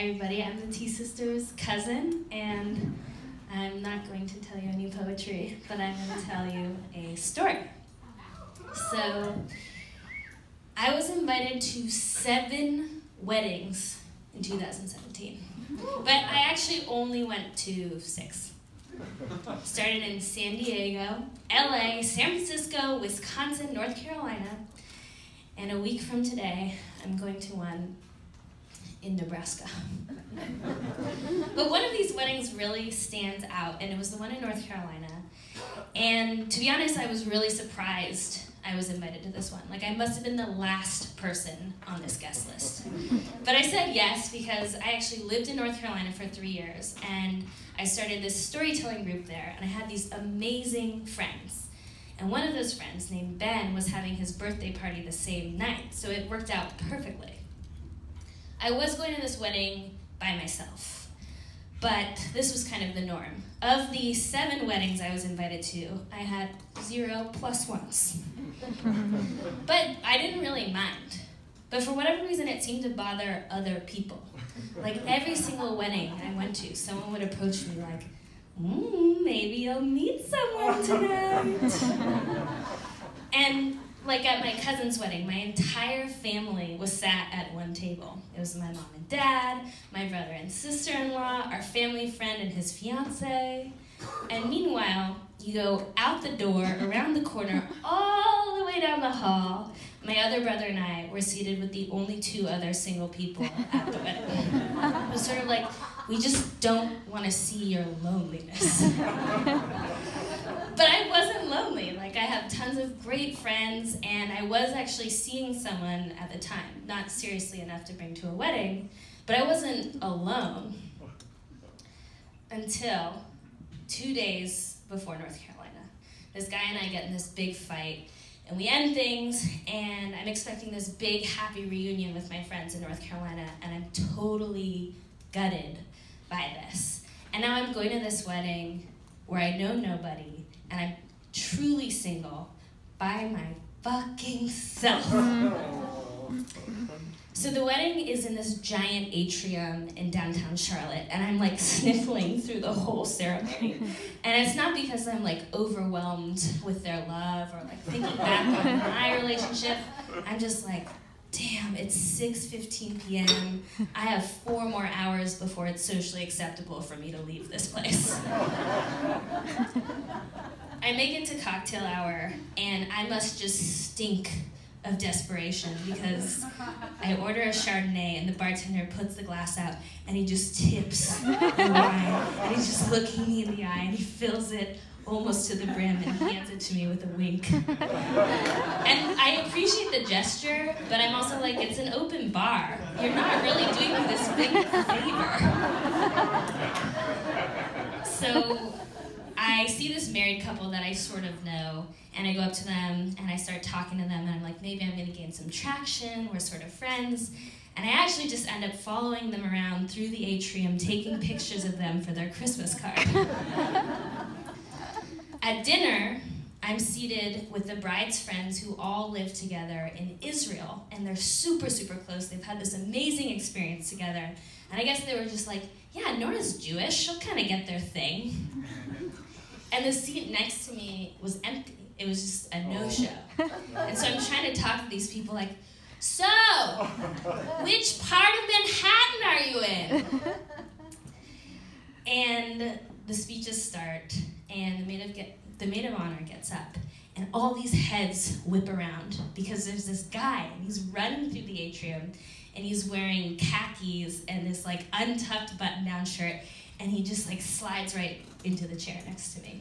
Hi everybody, I'm the T Sisters' cousin, and I'm not going to tell you any poetry, but I'm going to tell you a story. So, I was invited to 7 weddings in 2017, but I actually only went to 6. Started in San Diego, LA, San Francisco, Wisconsin, North Carolina, and a week from today, I'm going to one in Nebraska. But one of these weddings really stands out, and it was the one in North Carolina. And to be honest, I was really surprised I was invited to this one. Like, I must have been the last person on this guest list. But I said yes because I actually lived in North Carolina for 3 years, and I started this storytelling group there, and I had these amazing friends. And one of those friends, named Ben, was having his birthday party the same night, so it worked out perfectly. I was going to this wedding by myself, but this was kind of the norm. Of the 7 weddings I was invited to, I had 0 plus 1s. But I didn't really mind. But for whatever reason, it seemed to bother other people. Like every single wedding I went to, someone would approach me like, maybe you'll meet someone tonight. And like at my cousin's wedding, my entire family was sat at one table. It was my mom and dad, my brother and sister-in-law, our family friend and his fiance. And meanwhile, you go out the door, around the corner, all the way down the hall. My other brother and I were seated with the only 2 other single people at the wedding. It was sort of like, we just don't want to see your loneliness. But I wasn't lonely. Like, I have tons of great friends, and I was actually seeing someone at the time, not seriously enough to bring to a wedding, but I wasn't alone until 2 days before North Carolina. This guy and I get in this big fight, and we end things, and I'm expecting this big, happy reunion with my friends in North Carolina, and I'm totally gutted by this. And now I'm going to this wedding where I know nobody, and I'm truly single by my fucking self. So the wedding is in this giant atrium in downtown Charlotte, and I'm like sniffling through the whole ceremony. And it's not because I'm like overwhelmed with their love or like thinking back on my relationship. I'm just like, damn, it's 6:15 p.m. I have 4 more hours before it's socially acceptable for me to leave this place. I make it to cocktail hour, and I must just stink of desperation because I order a Chardonnay, and the bartender puts the glass out, and he just tips the wine, and he's just looking me in the eye, and he fills it almost to the brim and hands it to me with a wink. And I appreciate the gesture, but I'm also like, it's an open bar. You're not really doing me this big favor. So I see this married couple that I sort of know, and I go up to them and I start talking to them, and I'm like, maybe I'm gonna gain some traction, we're sort of friends. And I actually just end up following them around through the atrium, taking pictures of them for their Christmas card. At dinner, I'm seated with the bride's friends who all live together in Israel, and they're super, super close. They've had this amazing experience together. And I guess they were just like, yeah, Nora's Jewish, she'll kind of get their thing. And the seat next to me was empty. It was just a no-show. And so I'm trying to talk to these people like, so, which part of Manhattan are you in? And the speeches start, and the maid of honor gets up, and all these heads whip around because there's this guy, and he's running through the atrium, and he's wearing khakis and this like untucked button-down shirt, and he just like slides right into the chair next to me.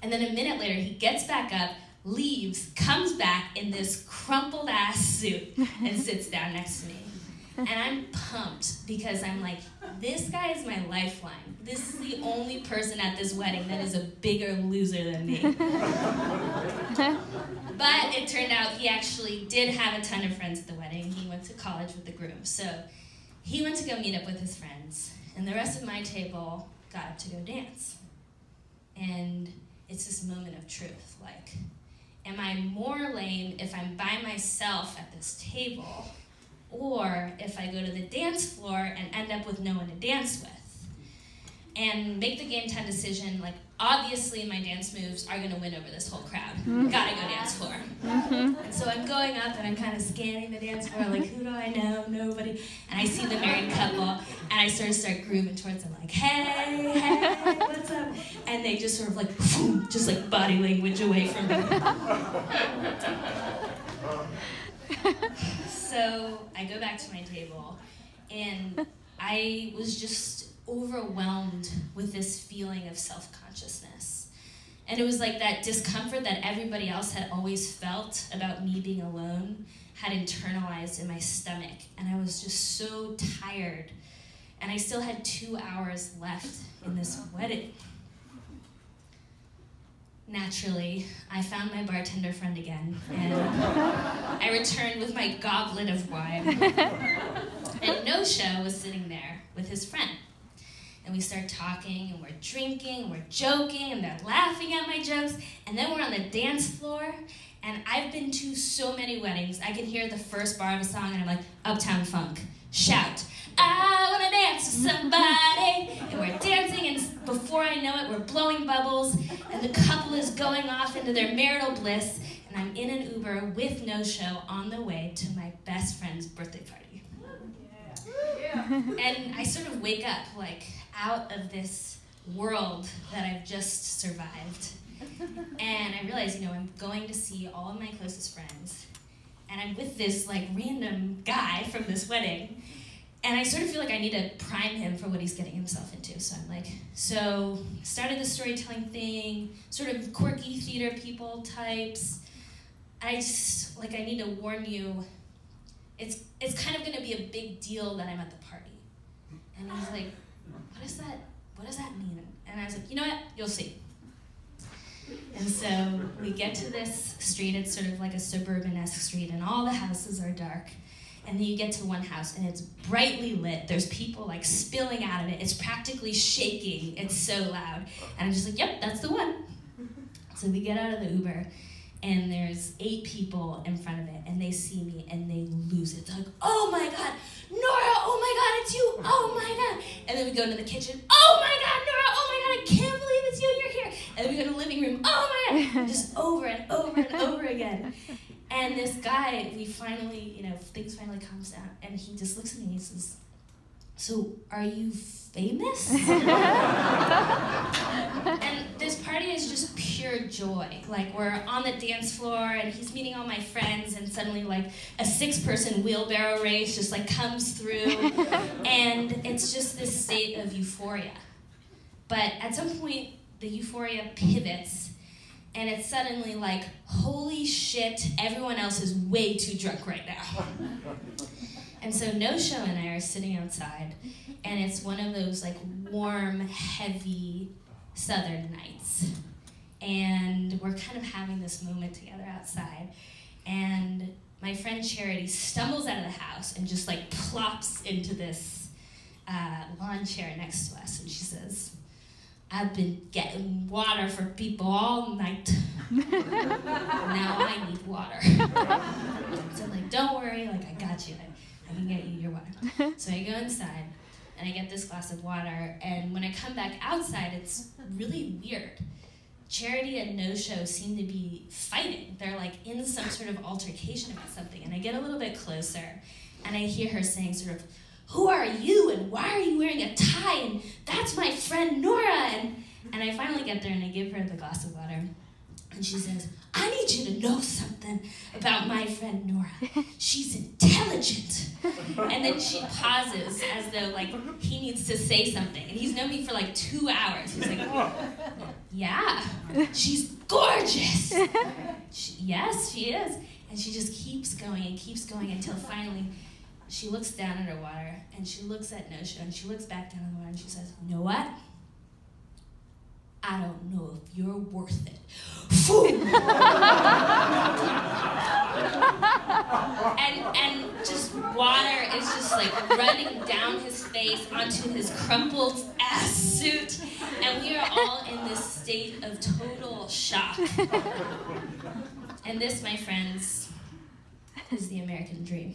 And then a minute later, he gets back up, leaves, comes back in this crumpled ass suit, and sits down next to me. And I'm pumped because I'm like, this guy is my lifeline. This is the only person at this wedding that is a bigger loser than me. But it turned out he actually did have a ton of friends at the wedding. He went to college with the groom. So he went to go meet up with his friends, and the rest of my table got up to go dance. And it's this moment of truth, like, am I more lame if I'm by myself at this table, or if I go to the dance floor and end up with no one to dance with. And make the game 10 decision, like, obviously my dance moves are gonna win over this whole crowd. Gotta go dance floor. And so I'm going up and I'm kind of scanning the dance floor, like, who do I know? Nobody. And I see the married couple, and I sort of start grooving towards them, like, hey, what's up? And they just sort of like, just like body language away from me. So I go back to my table, and I was just overwhelmed with this feeling of self-consciousness. And it was like that discomfort that everybody else had always felt about me being alone had internalized in my stomach. And I was just so tired. And I still had 2 hours left in this wedding. Naturally, I found my bartender friend again, and I returned with my goblet of wine. And No-Show was sitting there with his friend. And we start talking, and we're drinking, and we're joking, and they're laughing at my jokes, and then we're on the dance floor, and I've been to so many weddings, I can hear the first bar of a song, and I'm like, Uptown Funk, shout, I wanna dance with somebody, and we're dancing, and before I know it, we're blowing bubbles, and the couple is going off into their marital bliss, and I'm in an Uber with No-Show on the way to my best friend's birthday party. And I sort of wake up, like, out of this world that I've just survived. And I realize, you know, I'm going to see all of my closest friends, and I'm with this, like, random guy from this wedding, and I sort of feel like I need to prime him for what he's getting himself into. So I'm like, so started the storytelling thing, sort of quirky theater people types. I just, like, I need to warn you, it's kind of gonna be a big deal that I'm at the party. And he's like, what does that mean? And I was like, you know what, you'll see. And so we get to this street, it's sort of like a suburban-esque street, and all the houses are dark. And then you get to one house, and it's brightly lit. There's people, like, spilling out of it. It's practically shaking. It's so loud. And I'm just like, yep, that's the one. So we get out of the Uber, and there's 8 people in front of it, and they see me, and they lose it. They're like, oh my God, Nora, oh my God, it's you, oh my God. And then we go into the kitchen, oh my God, Nora, oh my God, I can't believe it's you, you're here. And then we go to the living room, oh my God, and just over and over and over again. And this guy, we finally, you know, things finally calms down, and he just looks at me and he says, so are you famous? And this party is just pure joy. Like, we're on the dance floor, and he's meeting all my friends, and suddenly, like, a 6-person wheelbarrow race just, like, comes through, and it's just this state of euphoria. But at some point, the euphoria pivots, and it's suddenly like, holy shit, everyone else is way too drunk right now. And so No-Show and I are sitting outside, and it's one of those, like, warm, heavy southern nights. And we're kind of having this moment together outside, and my friend Charity stumbles out of the house and just, like, plops into this lawn chair next to us, and she says, I've been getting water for people all night. Now I need water. So I'm like, don't worry, like, I got you. I can get you your water. So I go inside, and I get this glass of water, and when I come back outside, it's really weird. Charity and No-Show seem to be fighting. They're, like, in some sort of altercation about something, and I get a little bit closer, and I hear her saying sort of, who are you, and why are you wearing a tie, and that's my friend Nora, and I finally get there, and I give her the glass of water, and she says, I need you to know something about my friend Nora. She's intelligent. And then she pauses as though, like, he needs to say something, and he's known me for, like, 2 hours. He's like, yeah, she's gorgeous. Yes, she is. And she just keeps going until finally she looks down at her water, and she looks at No-Show, and she looks back down at the water, and she says, you know what? I don't know if you're worth it. and just water is just, like, running down his face onto his crumpled ass suit, and we are all in this state of total shock. And this, my friends, is the American dream.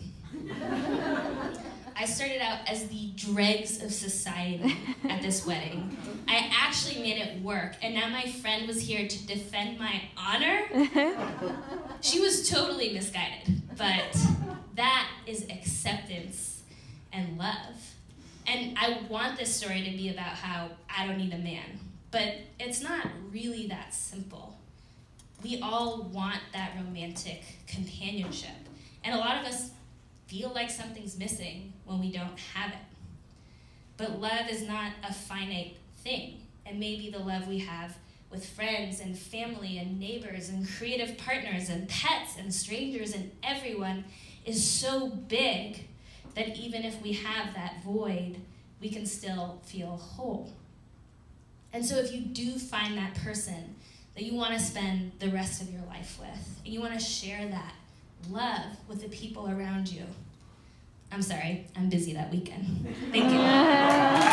I started out as the dregs of society at this wedding. I actually made it work, and now my friend was here to defend my honor. She was totally misguided, but that is acceptance and love. And I want this story to be about how I don't need a man, but it's not really that simple. We all want that romantic companionship, and a lot of us feel like something's missing when we don't have it. But love is not a finite thing, and maybe the love we have with friends and family and neighbors and creative partners and pets and strangers and everyone is so big that even if we have that void, we can still feel whole. And so if you do find that person that you want to spend the rest of your life with, and you want to share that love with the people around you, I'm sorry, I'm busy that weekend. Thank you.